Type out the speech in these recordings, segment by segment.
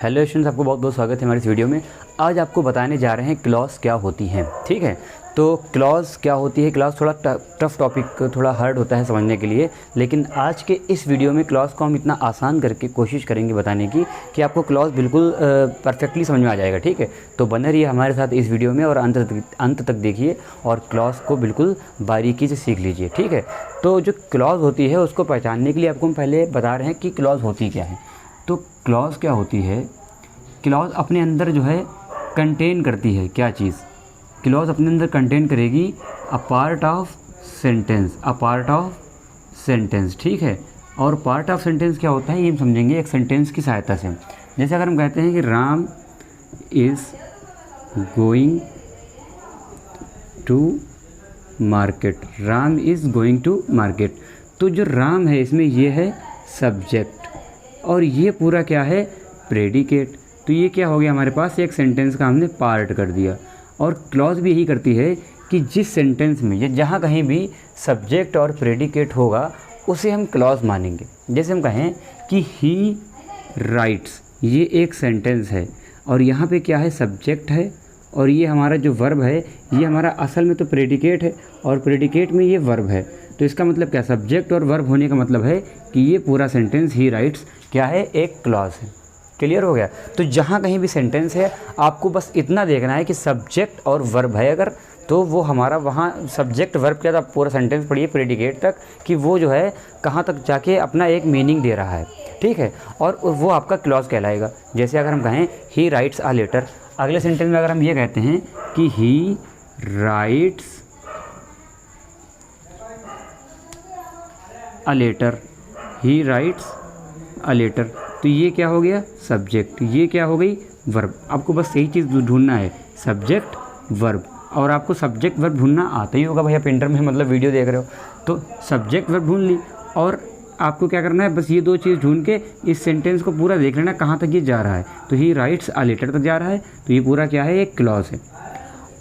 Hello students, आपको बहुत बहुत स्वागत है हमारे इस वीडियो में। आज आपको बताने जा रहे हैं क्लॉज क्या होती हैं। ठीक है, तो क्लॉज क्या होती है। क्लॉज थोड़ा टफ टॉपिक, थोड़ा हार्ड होता है समझने के लिए, लेकिन आज के इस वीडियो में क्लॉज को हम इतना आसान करके कोशिश करेंगे बताने की कि आपको क्लॉज बिल्कुल परफेक्टली समझ में आ जाएगा। ठीक है, तो बने रहिए हमारे साथ इस वीडियो में और अंत तक देखिए और क्लॉज को बिल्कुल बारीकी से सीख लीजिए। ठीक है, तो जो क्लॉज होती है उसको पहचानने के लिए आपको हम पहले बता रहे हैं कि क्लॉज होती क्या है। तो क्लॉज क्या होती है, क्लॉज अपने अंदर जो है कंटेन करती है क्या चीज़। क्लॉज अपने अंदर कंटेन करेगी a part of sentence, a part of sentence. ठीक है, और पार्ट ऑफ सेंटेंस क्या होता है ये हम समझेंगे एक सेंटेंस की सहायता से। जैसे अगर हम कहते हैं कि Ram is going to market, Ram is going to market, तो जो राम है इसमें ये है सब्जेक्ट और ये पूरा क्या है प्रेडिकेट। तो ये क्या हो गया हमारे पास, एक सेंटेंस का हमने पार्ट कर दिया। और क्लॉज भी यही करती है कि जिस सेंटेंस में या जहाँ कहीं भी सब्जेक्ट और प्रेडिकेट होगा उसे हम क्लॉज मानेंगे। जैसे हम कहें कि ही राइट्स, ये एक सेंटेंस है और यहाँ पे क्या है सब्जेक्ट है और ये हमारा जो वर्ब है ये हमारा असल में तो प्रेडिकेट है और प्रेडिकेट में ये वर्ब है। तो इसका मतलब क्या, सब्जेक्ट और वर्ब होने का मतलब है कि ये पूरा सेंटेंस ही राइट्स क्या है, एक क्लॉज है। क्लियर हो गया। तो जहाँ कहीं भी सेंटेंस है आपको बस इतना देखना है कि सब्जेक्ट और वर्ब है अगर, तो वो हमारा वहाँ सब्जेक्ट वर्ब क्या था, पूरा सेंटेंस पढ़िए प्रेडिकेट तक कि वो जो है कहाँ तक जाके अपना एक मीनिंग दे रहा है। ठीक है, और वो आपका क्लॉज कहलाएगा। जैसे अगर हम कहें ही राइट्स अ लेटर, अगले सेंटेंस में अगर हम ये कहते हैं कि he writes a letter, he writes a letter, तो ये क्या हो गया सब्जेक्ट, ये क्या हो गई वर्ब। आपको बस यही चीज़ ढूंढना है, सब्जेक्ट वर्ब। और आपको सब्जेक्ट वर्ब ढूंढना आता ही होगा भैया, पेंटर में मतलब वीडियो देख रहे हो तो सब्जेक्ट वर्ब ढूंढ ली। और आपको क्या करना है, बस ये दो चीज़ ढूंढ के इस सेंटेंस को पूरा देख लेना कहाँ तक ये जा रहा है। तो ही राइट्स अ लेटर तक जा रहा है, तो ये पूरा क्या है, एक क्लॉज है।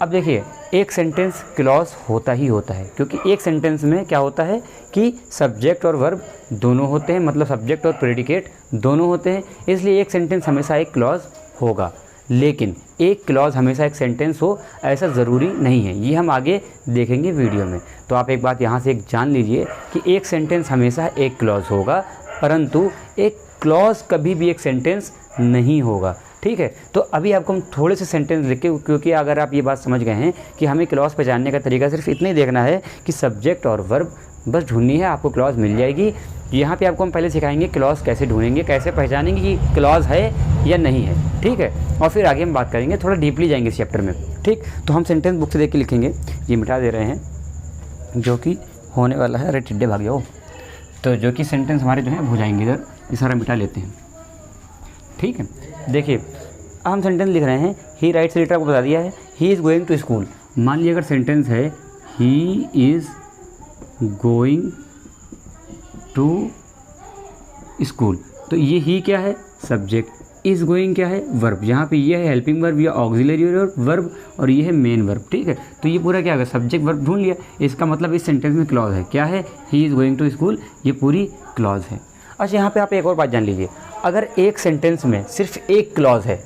अब देखिए एक सेंटेंस क्लॉज होता ही होता है, क्योंकि एक सेंटेंस में क्या होता है कि सब्जेक्ट और वर्ब दोनों होते हैं, मतलब सब्जेक्ट और प्रेडिकेट दोनों होते हैं, इसलिए एक सेंटेंस हमेशा एक क्लॉज होगा। लेकिन एक क्लॉज हमेशा एक सेंटेंस हो ऐसा ज़रूरी नहीं है, ये हम आगे देखेंगे वीडियो में। तो आप एक बात यहाँ से एक जान लीजिए कि एक सेंटेंस हमेशा एक क्लॉज होगा, परंतु एक क्लॉज कभी भी एक सेंटेंस नहीं होगा। ठीक है, तो अभी आपको हम थोड़े से सेंटेंस लिख के, क्योंकि अगर आप ये बात समझ गए हैं कि हमें क्लॉज पहचानने का तरीका सिर्फ इतना ही देखना है कि सब्जेक्ट और वर्ब बस ढूंढनी है, आपको क्लॉज मिल जाएगी। यहाँ पे आपको हम पहले सिखाएंगे क्लॉज कैसे ढूंढेंगे, कैसे पहचानेंगे कि क्लॉज है या नहीं है। ठीक है, और फिर आगे हम बात करेंगे, थोड़ा डीपली जाएंगे इस चैप्टर में। ठीक, तो हम सेंटेंस बुक से देख के लिखेंगे, ये मिटा दे रहे हैं जो कि होने वाला है, अरे टिड्डे भाग जाओ, तो जो कि सेंटेंस हमारे जो है हो जाएंगे इधर, ये सारा मिटा लेते हैं। ठीक है, देखिए हम सेंटेंस लिख रहे हैं, ही राइट्स लेटर, को बता दिया है he is going to school. मान लीजिए अगर सेंटेंस है he is going to school, तो ये ही क्या है सब्जेक्ट, इज़ गोइंग क्या है वर्ब, यहाँ पे ये है हेल्पिंग वर्ब या ऑक्सिलरी वर्ब और ये है मेन वर्ब। ठीक है, तो ये पूरा क्या होगा, सब्जेक्ट वर्ब ढूंढ लिया, इसका मतलब इस सेंटेंस में क्लॉज है, क्या है, he is going to school, ये पूरी क्लॉज है। अच्छा, यहाँ पे आप एक और बात जान लीजिए, अगर एक सेंटेंस में सिर्फ एक क्लॉज है,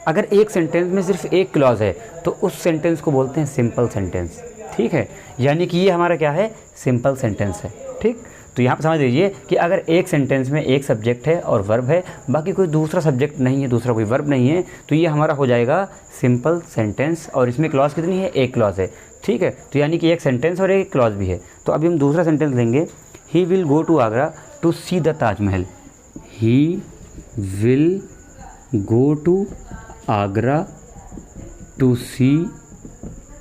अगर एक सेंटेंस में सिर्फ एक क्लॉज है तो उस सेंटेंस को बोलते हैं सिंपल सेंटेंस। ठीक है, यानी कि ये हमारा क्या है, सिंपल सेंटेंस है। ठीक, तो यहाँ पर समझ लीजिए कि अगर एक सेंटेंस में एक सब्जेक्ट है और वर्ब है, बाकी कोई दूसरा सब्जेक्ट नहीं है, दूसरा कोई वर्ब नहीं है, तो ये हमारा हो जाएगा सिंपल सेंटेंस। और इसमें क्लॉज कितनी है, एक क्लॉज है। ठीक है, तो यानी कि एक सेंटेंस और एक क्लॉज भी है। तो अभी हम दूसरा सेंटेंस लेंगे, he will go to Agra to see the Taj Mahal. He will go to Agra to see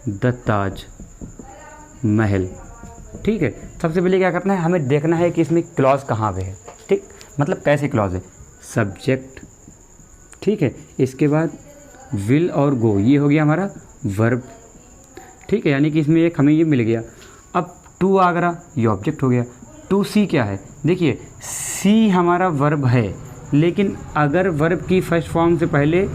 the Taj Mahal. ठीक है, सबसे पहले क्या करना है, हमें देखना है कि इसमें क्लॉज कहाँ पे है। ठीक, मतलब कैसे क्लॉज है, सब्जेक्ट। ठीक है, इसके बाद विल और गो, ये हो गया हमारा वर्ब। ठीक है, यानी कि इसमें एक हमें ये मिल गया। अब टू आगरा ये ऑब्जेक्ट हो गया, टू सी क्या है, देखिए सी हमारा वर्ब है, लेकिन अगर वर्ब की फर्स्ट फॉर्म से पहले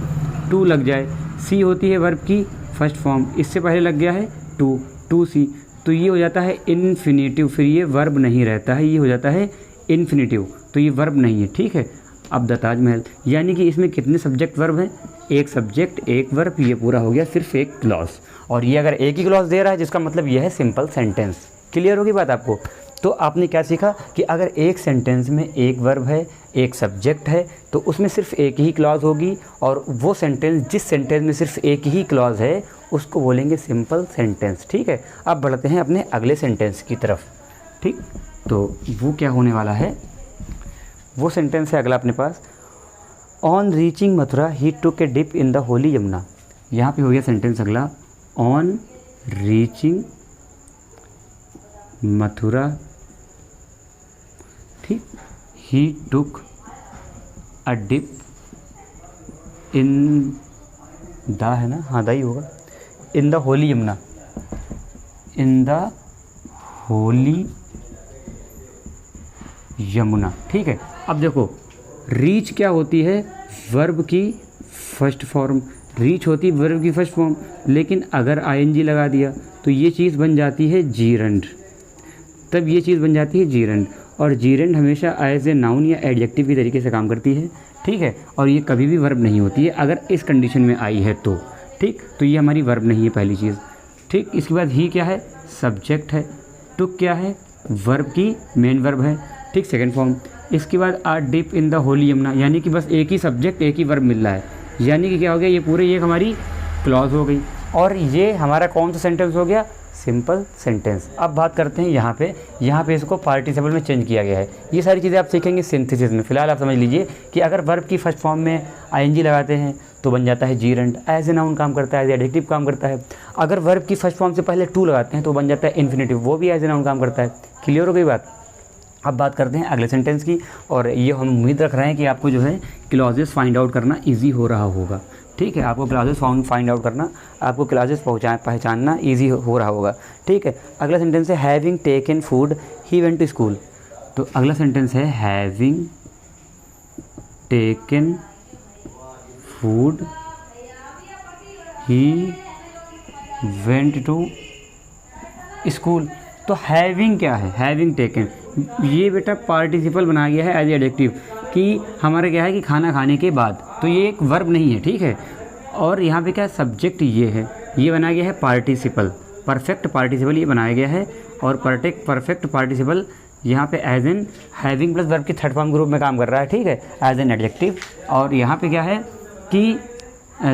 टू लग जाए, सी होती है वर्ब की फर्स्ट फॉर्म, इससे पहले लग गया है टू, टू सी, तो ये हो जाता है इन्फिनेटिव, फिर ये वर्ब नहीं रहता है, ये हो जाता है इन्फिनेटिव, तो ये वर्ब नहीं है। ठीक है, अब द ताजमहल, यानी कि इसमें कितने सब्जेक्ट वर्ब हैं, एक सब्जेक्ट एक वर्ब, ये पूरा हो गया सिर्फ एक क्लॉज। और ये अगर एक ही क्लॉज दे रहा है जिसका मतलब ये है सिंपल सेंटेंस। क्लियर होगी बात आपको। तो आपने क्या सीखा कि अगर एक सेंटेंस में एक वर्ब है एक सब्जेक्ट है तो उसमें सिर्फ एक ही क्लॉज होगी, और वो सेंटेंस जिस सेंटेंस में सिर्फ एक ही क्लॉज है उसको बोलेंगे सिंपल सेंटेंस। ठीक है, अब बढ़ते हैं अपने अगले सेंटेंस की तरफ। ठीक, तो वो क्या होने वाला है, वो सेंटेंस है अगला अपने पास, on reaching Mathura he took a dip in the holy Yamuna. यहाँ पे हो गया सेंटेंस अगला, ऑन रीचिंग मथुरा, ठीक, ही टुक अ डिप इन द, है ना, हाँ द ही होगा, इन the holy Yamuna, in the holy Yamuna. ठीक है, अब देखो रीच क्या होती है, वर्ब की फर्स्ट फॉर्म, रीच होती है वर्ब की फर्स्ट फॉर्म, लेकिन अगर आईएनजी लगा दिया तो ये चीज़ बन जाती है जीरंड, तब ये चीज़ बन जाती है जीरंड, और जीरंड हमेशा एज ए नाउन या एडजेक्टिव की तरीके से काम करती है। ठीक है, और ये कभी भी वर्ब नहीं होती है अगर इस कंडीशन में आई है तो। ठीक, तो ये हमारी वर्ब नहीं है पहली चीज़। ठीक, इसके बाद ही क्या है, सब्जेक्ट है, टुक क्या है, वर्ब की मेन वर्ब है। ठीक, सेकंड फॉर्म। इसके बाद are dip in the holy Yamuna, यानी कि बस एक ही सब्जेक्ट एक ही वर्ब मिल रहा है, यानी कि क्या हो गया, ये पूरे ये हमारी क्लॉज हो गई, और ये हमारा कौन सा सेंटेंस हो गया, सिंपल सेंटेंस। अब बात करते हैं यहाँ पे इसको पार्टिसिपल में चेंज किया गया है। ये सारी चीज़ें आप सीखेंगे सिंथेसिस में। फिलहाल आप समझ लीजिए कि अगर वर्ब की फर्स्ट फॉर्म में आईएनजी लगाते हैं तो बन जाता है जीरंड, एज ए नाउन काम करता है, एज एडजेक्टिव काम करता है। अगर वर्ब की फर्स्ट फॉर्म से पहले टू लगाते हैं तो बन जाता है इन्फिनेटिव, वो भी एज ए नाउन काम करता है। क्लियर हो गई बात। अब बात करते हैं अगले सेंटेंस की, और ये हम उम्मीद रख रहे हैं कि आपको जो है क्लॉजेस फाइंड आउट करना ईजी हो रहा होगा। ठीक है, आपको क्लॉजेस फाइंड आउट करना, आपको क्लॉजेस पहचानना ईजी हो रहा होगा। ठीक है, अगला सेंटेंस है having taken food he went to school. तो अगला सेंटेंस है having taken food he went to school. तो हैविंग क्या है, हैविंग टेकन, ये बेटा पार्टिसिपल बनाया गया है एज एडजेक्टिव कि हमारा क्या है कि खाना खाने के बाद, तो ये एक वर्ब नहीं है। ठीक है, और यहाँ पे क्या सब्जेक्ट ये है, ये बनाया गया है पार्टिसिपल, परफेक्ट पार्टिसिपल ये बनाया गया है, और परफेक्ट पार्टिसिपल यहाँ पे as an having plus verb की थर्ड फॉर्म ग्रुप में काम कर रहा है। ठीक है, एज एन एडजेक्टिव, और यहाँ पे क्या है कि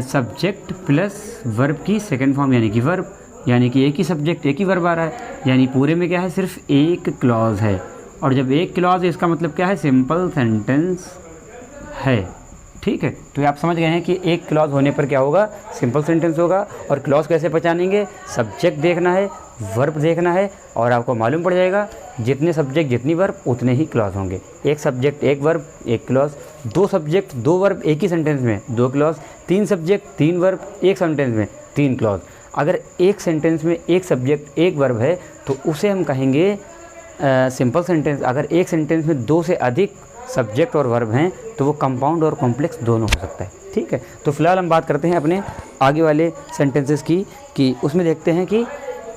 सब्जेक्ट प्लस वर्ब की सेकेंड फॉर्म यानी कि वर्ब, यानी कि एक ही सब्जेक्ट एक ही वर्ब आ रहा है, यानी पूरे में क्या है सिर्फ एक क्लॉज है, और जब एक क्लॉज है इसका मतलब क्या है, सिंपल सेंटेंस है। ठीक है, तो आप समझ गए हैं कि एक क्लॉज होने पर क्या होगा, सिंपल सेंटेंस होगा। और क्लॉज कैसे पहचानेंगे, सब्जेक्ट देखना है, वर्ब देखना है, और आपको मालूम पड़ जाएगा जितने सब्जेक्ट जितनी वर्ब उतने ही क्लॉज होंगे। एक सब्जेक्ट एक वर्ब एक क्लॉज, दो सब्जेक्ट दो वर्ब एक ही सेंटेंस में दो क्लॉज, तीन सब्जेक्ट तीन वर्ब एक सेंटेंस में तीन क्लॉज। अगर एक सेंटेंस में एक सब्जेक्ट एक वर्ब है तो उसे हम कहेंगे सिंपल सेंटेंस। अगर एक सेंटेंस में दो से अधिक सब्जेक्ट और वर्ब हैं तो वो कंपाउंड और कॉम्प्लेक्स दोनों हो सकता है। ठीक है, तो फिलहाल हम बात करते हैं अपने आगे वाले सेंटेंसेस की, कि उसमें देखते हैं कि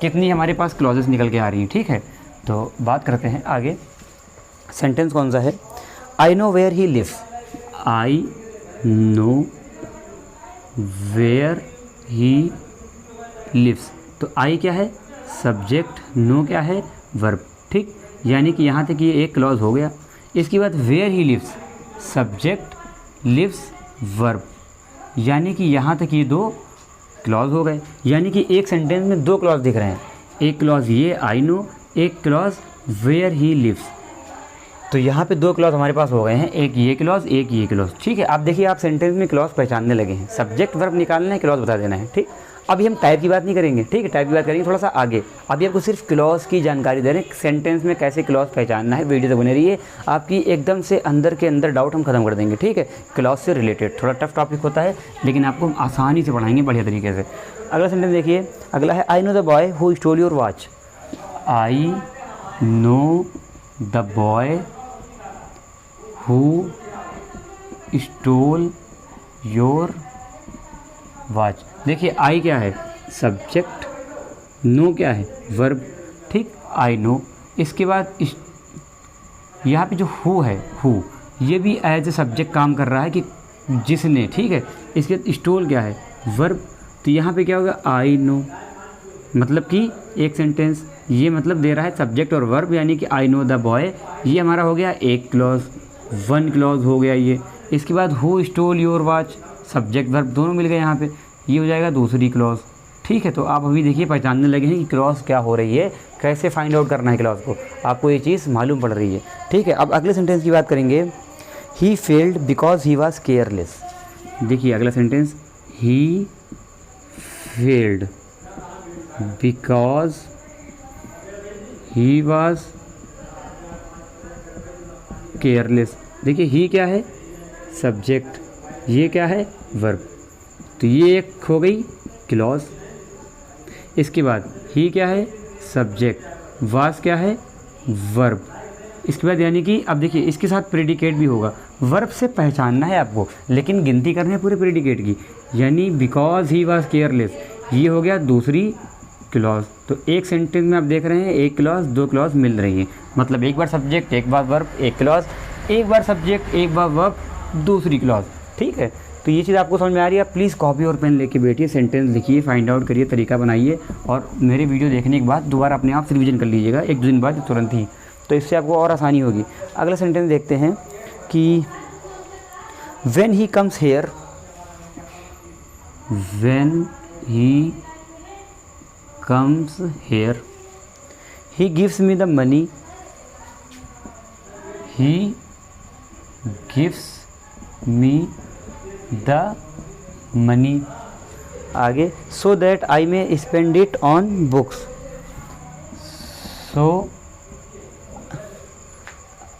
कितनी हमारे पास क्लॉजेस निकल के आ रही हैं। ठीक है, तो बात करते हैं आगे। सेंटेंस कौन सा है, I know where he lives, I know where he lives. तो आई क्या है, सब्जेक्ट, नो क्या है, वर्ब। ठीक, यानी कि यहाँ तक ये एक क्लॉज हो गया। इसके बाद where he lives, subject, lives, verb, यानी कि यहाँ तक ये दो क्लॉज हो गए। यानी कि एक सेंटेंस में दो क्लॉज दिख रहे हैं, एक क्लॉज ये आई नो, एक क्लॉज वेयर ही लिव्स। तो यहाँ पे दो क्लॉज हमारे पास हो गए हैं, एक ये क्लॉज एक ये क्लॉज। ठीक है, आप देखिए आप सेंटेंस में क्लॉज पहचानने लगे हैं, सब्जेक्ट वर्ब निकालना है, क्लॉज बता देना है। ठीक, अभी हम टाइप की बात नहीं करेंगे। ठीक है, टाइप की बात करेंगे थोड़ा सा आगे। अभी आपको सिर्फ क्लॉज की जानकारी दे रहे हैं, सेंटेंस में कैसे क्लॉज पहचानना है। वीडियो तो बने रही है, आपकी एकदम से अंदर के अंदर डाउट हम खत्म कर देंगे। ठीक है, क्लॉज से रिलेटेड थोड़ा टफ टॉपिक होता है, लेकिन आपको हम आसानी से पढ़ाएंगे बढ़िया तरीके से। अगला सेंटेंस देखिए, अगला है I know the boy who stole your watch. I know the boy who stole your watch. देखिए आई क्या है, सब्जेक्ट, नो क्या है, वर्ब। ठीक, आई नो। इसके बाद यहाँ पे जो हु है, हु, ये भी एज ए सब्जेक्ट काम कर रहा है कि जिसने, ठीक है। इसके स्टोल क्या है, वर्ब। तो यहाँ पे क्या होगा, आई नो, मतलब कि एक सेंटेंस, ये मतलब दे रहा है सब्जेक्ट और वर्ब, यानी कि आई नो द बॉय, ये हमारा हो गया एक क्लॉज, वन क्लॉज हो गया ये। इसके बाद who stole your watch, subject verb दोनों मिल गए यहाँ पे, ये हो जाएगा दूसरी क्लॉज, ठीक है। तो आप अभी देखिए पहचानने लगे हैं कि क्लॉज क्या हो रही है, कैसे फाइंड आउट करना है क्लॉज को, आपको ये चीज़ मालूम पड़ रही है, ठीक है। अब अगले सेंटेंस की बात करेंगे, he failed because he was careless. देखिए अगला sentence, he failed because he was careless. देखिए ही क्या है, सब्जेक्ट, ये क्या है, वर्ब। तो ये एक हो गई क्लॉज। इसके बाद ही क्या है, सब्जेक्ट, वाज क्या है, वर्ब। इसके बाद यानी कि अब देखिए इसके साथ प्रेडिकेट भी होगा, वर्ब से पहचानना है आपको, लेकिन गिनती करनी है पूरे प्रेडिकेट की, यानी बिकॉज ही वाज केयरलेस, ये हो गया दूसरी क्लॉज। तो एक सेंटेंस में आप देख रहे हैं एक क्लॉज दो क्लॉज मिल रही हैं, मतलब एक बार सब्जेक्ट एक बार वर्ब एक क्लॉज, एक बार सब्जेक्ट एक बार वर्ब दूसरी क्लॉज, ठीक है। तो ये चीज़ आपको समझ में आ रही है। आप प्लीज़ कॉपी और पेन लेके बैठिए, सेंटेंस लिखिए, फाइंड आउट करिए, तरीका बनाइए, और मेरे वीडियो देखने के बाद दोबारा अपने आप से रिवीजन कर लीजिएगा एक दो दिन बाद तुरंत ही, तो इससे आपको और आसानी होगी। अगला सेंटेंस देखते हैं कि when he comes here, when he comes here, he gives me the money, he gives me the money. आगे, so that I may spend it on books,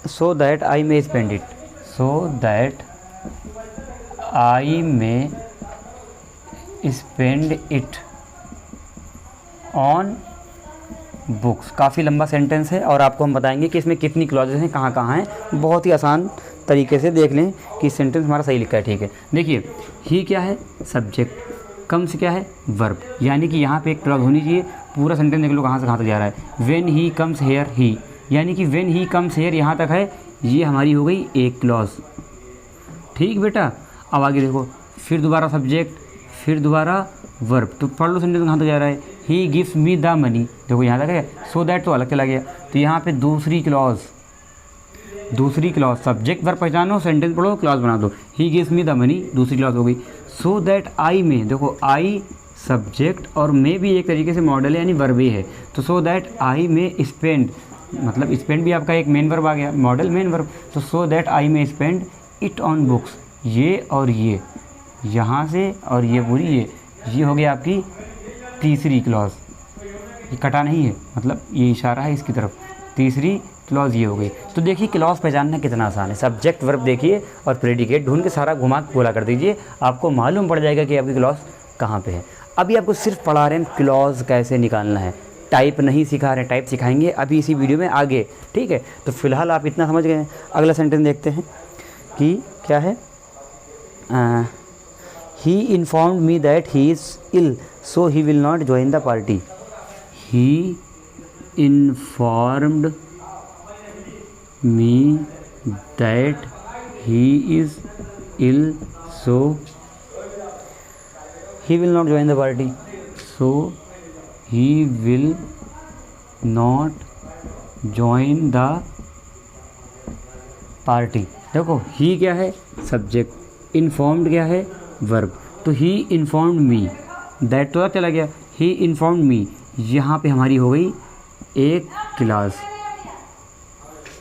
so that I may spend it, so that I may spend it on books. काफ़ी लंबा sentence है और आपको हम बताएंगे कि इसमें कितनी क्लॉजेस हैं, कहाँ कहाँ हैं, बहुत ही आसान तरीके से देख लें कि सेंटेंस हमारा सही लिखा है, ठीक है। देखिए ही क्या है, सब्जेक्ट, कम्स क्या है, वर्ब, यानी कि यहाँ पे एक क्लॉज होनी चाहिए। पूरा सेंटेंस देख लो कहाँ से कहाँ तक जा रहा है। व्हेन ही कम्स हेयर, ही, यानी कि व्हेन ही कम्स हेयर यहाँ तक है, ये हमारी हो गई एक क्लॉज, ठीक बेटा। अब आगे देखो, फिर दोबारा सब्जेक्ट, फिर दोबारा वर्ब, तो पढ़ लो सेंटेंस कहाँ तक जा रहा है। ही गिव्स मी द मनी, देखो यहाँ तक है, सो दैट तो अलग चला गया, तो यहाँ पे दूसरी क्लॉज, दूसरी क्लॉज, सब्जेक्ट वर्ब पहचानो, सेंटेंस पढ़ो, क्लॉज बना दो। ही गिव्स मी द मनी, दूसरी क्लॉज हो गई। सो दैट आई में, देखो आई सब्जेक्ट और मे भी एक तरीके से मॉडल है, यानी वर्ब ही है, तो सो दैट आई में स्पेंड, मतलब स्पेंड भी आपका एक मेन वर्ब आ गया, मॉडल मेन वर्ब। तो सो दैट आई में स्पेंड इट ऑन बुक्स, ये और ये यहाँ से और ये पूरी ये हो गया आपकी तीसरी क्लॉज। ये कटा नहीं है, मतलब ये इशारा है इसकी तरफ, तीसरी क्लॉज ये हो गई। तो देखिए क्लॉज पहचानना कितना आसान है, सब्जेक्ट वर्ब देखिए और प्रेडिकेट ढूंढ के सारा घुमा के बोला कर दीजिए, आपको मालूम पड़ जाएगा कि आपकी क्लॉज कहाँ पे है। अभी आपको सिर्फ पढ़ा रहे हैं क्लॉज कैसे निकालना है, टाइप नहीं सिखा रहे, टाइप सिखाएंगे अभी इसी वीडियो में आगे, ठीक है। तो फिलहाल आप इतना समझ गए हैं। अगला सेंटेंस देखते हैं कि क्या है, he informed me that he is ill so he will not join the party. He informed me that he is ill so he will not join the party, so he will not join the party. देखो he क्या है, subject, informed क्या है, verb. तो ही informed me, that तो चला गया, ही informed मी, यहाँ पे हमारी हो गई एक क्लास,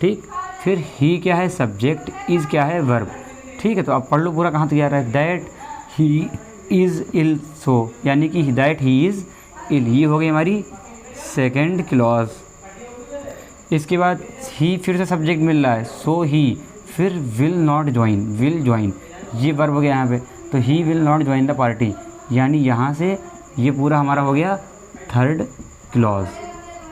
ठीक। फिर ही क्या है, सब्जेक्ट, इज़ क्या है, वर्ब, ठीक है। तो अब पढ़ लो पूरा कहाँ तक जा रहा है। दैट ही इज़ इल सो, यानी कि दैट ही इज़ इल, ये हो गई हमारी सेकेंड क्लॉज। इसके बाद ही फिर से सब्जेक्ट मिल रहा है, सो ही, फिर will not join, will join, ये वर्ब हो गया यहाँ पे, तो ही will not join the party, यानी यहाँ से ये पूरा हमारा हो गया थर्ड क्लॉज,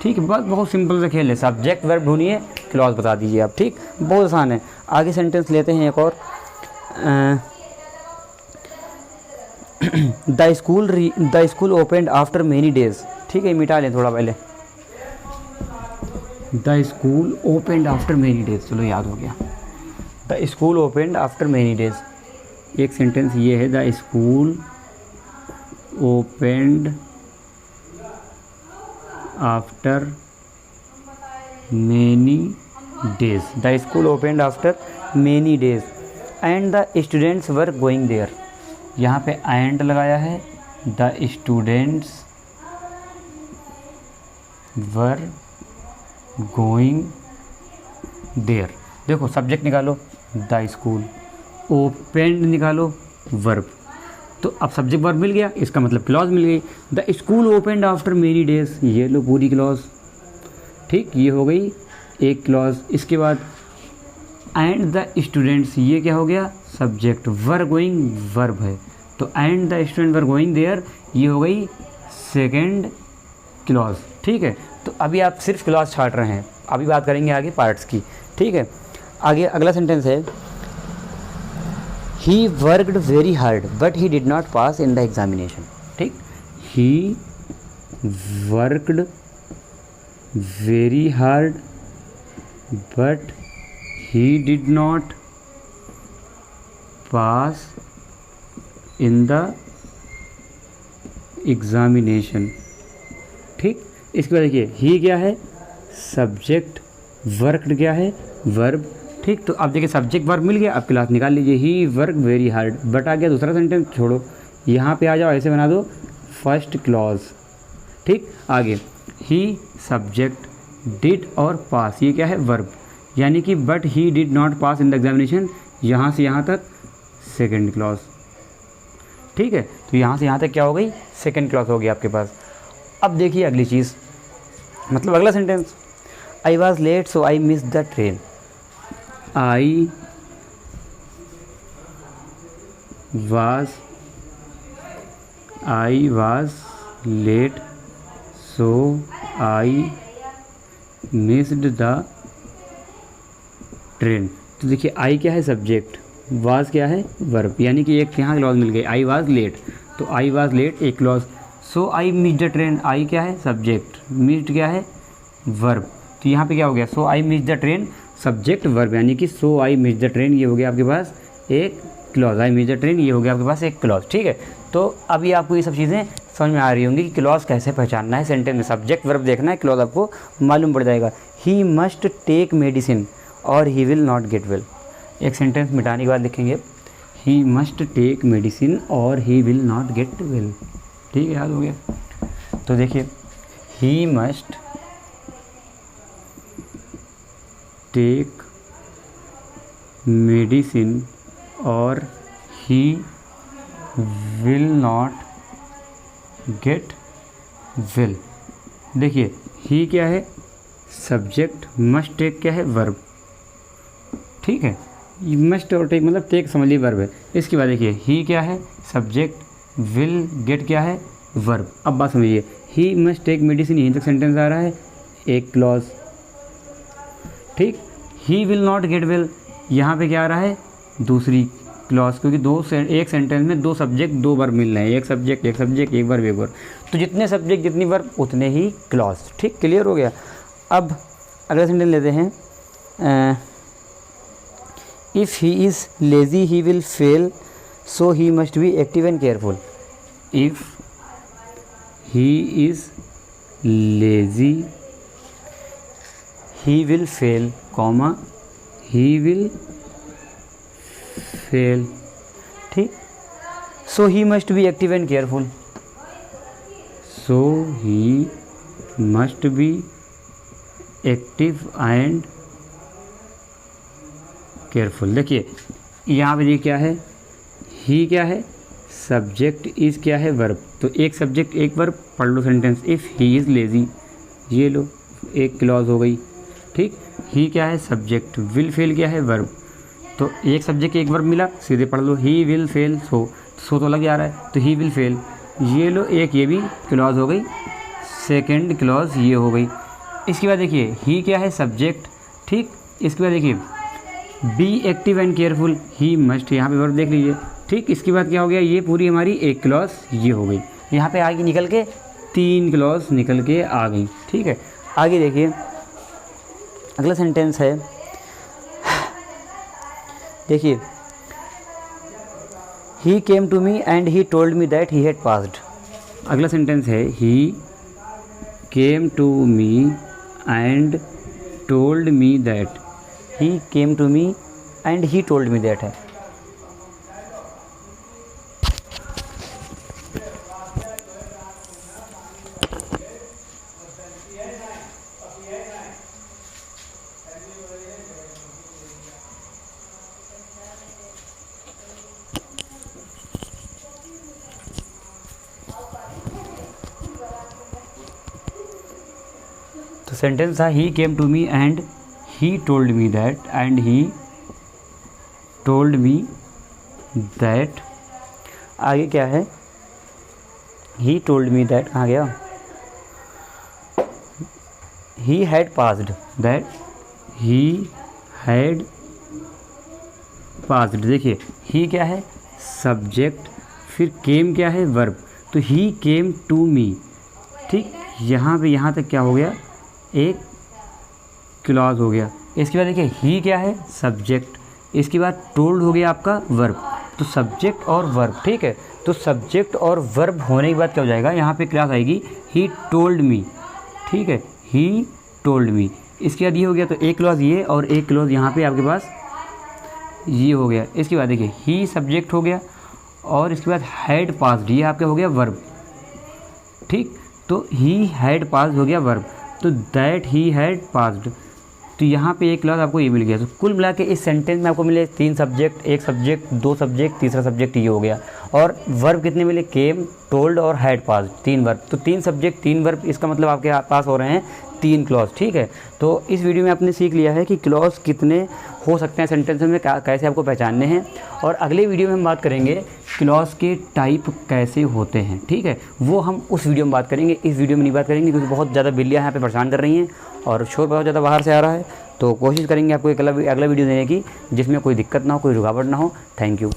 ठीक है। बहुत सिंपल से खेल है, सब्जेक्ट वर्ब ढूंढिए, क्लॉज बता दीजिए आप, ठीक, बहुत आसान है। आगे सेंटेंस लेते हैं एक और, the school opened after many days, ठीक है, मिटा लें थोड़ा पहले, the school opened after many days, चलो याद हो गया। The school opened after many days. एक सेंटेंस ये है, the school opened after many days. The school opened after many days and the students were going there. यहाँ पे and लगाया है, the students were going there. देखो subject निकालो, the school, opened निकालो, वर्ब। तो अब सब्जेक्ट वर्ब मिल गया, इसका मतलब क्लॉज मिल गई। The school opened after many days, ये लो पूरी क्लॉज, ठीक, ये हो गई एक क्लॉज। इसके बाद एंड द स्टूडेंट्स, ये क्या हो गया, सब्जेक्ट, वर गोइंग वर्ब है, तो and the student were going there, ये हो गई सेकेंड क्लॉज। ठीक है, तो अभी आप सिर्फ क्लॉज छाट रहे हैं, अभी बात करेंगे आगे पार्ट्स की। ठीक है, आगे अगला सेंटेंस है, he worked very hard but he did not pass in the examination. ठीक, he worked very hard but he did not pass in the examination. ठीक, इसके बाद देखिए, ही क्या है, सब्जेक्ट, वर्कड क्या है, वर्ब। ठीक, तो अब देखिए सब्जेक्ट वर्ब मिल गया, अब क्लास निकाल लीजिए, ही वर्क वेरी हार्ड, बट आ गया दूसरा सेंटेंस, छोड़ो यहाँ पे आ जाओ, ऐसे बना दो फर्स्ट क्लॉज। ठीक, आगे ही सब्जेक्ट, डिड और पास, ये क्या है, वर्ब, यानी कि but he did not pass in the examination, यहाँ से यहाँ तक सेकेंड क्लॉज। ठीक है, तो यहाँ से यहाँ तक क्या हो गई, सेकेंड क्लॉज हो गई आपके पास। अब देखिए अगली चीज़, मतलब अगला sentence, I was late so I miss the train. I was late, so I missed the train। तो देखिए I क्या है, सब्जेक्ट, was क्या है, वर्ब, यानी कि एक यहाँ क्लॉज मिल गई, I was late, तो I was late एक clause, so I missed the train, I क्या है, सब्जेक्ट, missed क्या है, वर्ब, तो यहाँ पे क्या हो गया, so I missed the train, subject verb, यानी कि सो आई मिस द ट्रेन, ये हो गया आपके पास एक clause, I miss the train, ये हो गया आपके पास एक क्लॉज। ठीक है, तो अभी आपको ये सब चीज़ें समझ में आ रही होंगी कि क्लॉज कैसे पहचानना है सेंटेंस में, सब्जेक्ट वर्ब देखना है, क्लॉज आपको मालूम पड़ जाएगा। ही मस्ट टेक मेडिसिन और ही विल नॉट गेट वेल। एक सेंटेंस मिटाने के बाद लिखेंगे, ही मस्ट टेक मेडिसिन और ही विल नॉट गेट वेल। ठीक है, याद हो गया। तो देखिए, ही मस्ट टेक मेडिसिन और ही विल नॉट गेट वेल। देखिए, ही क्या है, सब्जेक्ट, मस्ट टेक क्या है, वर्ब। ठीक है, मस्ट और टेक मतलब टेक समझ लीजिए वर्ब है। इसके बाद देखिए, ही क्या है, सब्जेक्ट, विल गेट क्या है, वर्ब। अब बात समझिए, ही मस्ट टेक मेडिसिन, यहीं तक सेंटेंस आ रहा है, एक क्लॉज। ठीक, ही विल नॉट गेट वेल, यहाँ पे क्या आ रहा है, दूसरी क्लॉज, क्योंकि एक सेंटेंस में दो सब्जेक्ट दो वर्ब मिल रहे हैं, एक सब्जेक्ट एक वर्ब एक वर्ब, तो जितने सब्जेक्ट जितनी वर्ब उतने ही क्लॉज। ठीक, क्लियर हो गया। अब अगला सेंटेंस लेते हैं, if he is lazy he will fail so he must be active and careful. If he is lazy he will fail, comma he will fail। ठीक, so he must be active and careful, so he must be active and careful। देखिए यहाँ पे देखिए क्या है, ही क्या है, subject, is क्या है, वर्ब, तो एक सब्जेक्ट एक वर्ब, पढ़ लो sentence, if he is lazy, ये लो एक क्लॉज हो गई। ठीक, ही क्या है, सब्जेक्ट, विल फेल क्या है, वर्ब, तो एक सब्जेक्ट एक वर्ब मिला, सीधे पढ़ लो, ही विल फेल सो तो लग जा रहा है, तो ही विल फेल, ये लो एक, ये भी क्लॉज हो गई, सेकंड क्लॉज ये हो गई। इसके बाद देखिए, ही क्या है, सब्जेक्ट। ठीक, इसके बाद देखिए, be active and careful, he must, यहाँ पे वर्ब देख लीजिए। ठीक, इसके बाद क्या हो गया, ये पूरी हमारी एक क्लॉज ये हो गई, यहाँ पे आगे निकल के तीन क्लॉज निकल के आ गई। ठीक है, आगे देखिए अगला सेंटेंस है, देखिए, he came to me and he told me that he had passed. अगला सेंटेंस है he came to me and told me that. He came to me and he told me that है। तो sentence था he came to me and he told me that, and he told me that. आगे क्या है, he told me that कहाँ गया, he had passed, that he had passed. देखिए he क्या है, सब्जेक्ट, फिर केम क्या है, वर्ब। तो ही केम टू मी, ठीक, यहाँ पे यहाँ तक क्या हो गया, एक क्लॉज हो गया। इसके बाद देखिए ही क्या है, सब्जेक्ट, इसके बाद टोल्ड हो गया आपका वर्ब। तो सब्जेक्ट और वर्ब, ठीक है। तो सब्जेक्ट और वर्ब होने के बाद क्या हो जाएगा, यहाँ पे क्लास आएगी ही टोल्ड मी, ठीक है, ही टोल्ड मी। इसके बाद ये हो गया, तो एक क्लॉज ये और एक क्लॉज यहाँ पे आपके पास ये हो गया। इसके बाद देखिए ही सब्जेक्ट हो गया और इसके बाद हैड पास्ड, ये आपका हो गया वर्ब, ठीक। तो ही हैड पास्ड हो गया वर्ब, तो दैट ही हैड पास्ड। तो यहाँ पे एक क्लॉज आपको ये मिल गया। तो कुल मिला के इस सेंटेंस में आपको मिले 3 सब्जेक्ट, 1 सब्जेक्ट, 2 सब्जेक्ट, तीसरा सब्जेक्ट ये हो गया। और वर्ब कितने मिले, केम, टोल्ड और हैड पास्ड, 3 वर्ब। तो 3 सब्जेक्ट 3 वर्ब, इसका मतलब आपके पास हो रहे हैं 3 क्लॉज, ठीक है। तो इस वीडियो में आपने सीख लिया है कि क्लॉज कितने हो सकते हैं सेंटेंस में, कैसे आपको पहचानने हैं। और अगले वीडियो में हम बात करेंगे क्लॉज के टाइप कैसे होते हैं, ठीक है। वो हम उस वीडियो में बात करेंगे, इस वीडियो में नहीं बात करेंगे क्योंकि बहुत ज़्यादा बिल्लियाँ यहाँ पे परेशान कर रही हैं और शोर बहुत ज़्यादा बाहर से आ रहा है। तो कोशिश करेंगे आपको एक अगला वीडियो देने की जिसमें कोई दिक्कत ना हो, कोई रुकावट ना हो। Thank you.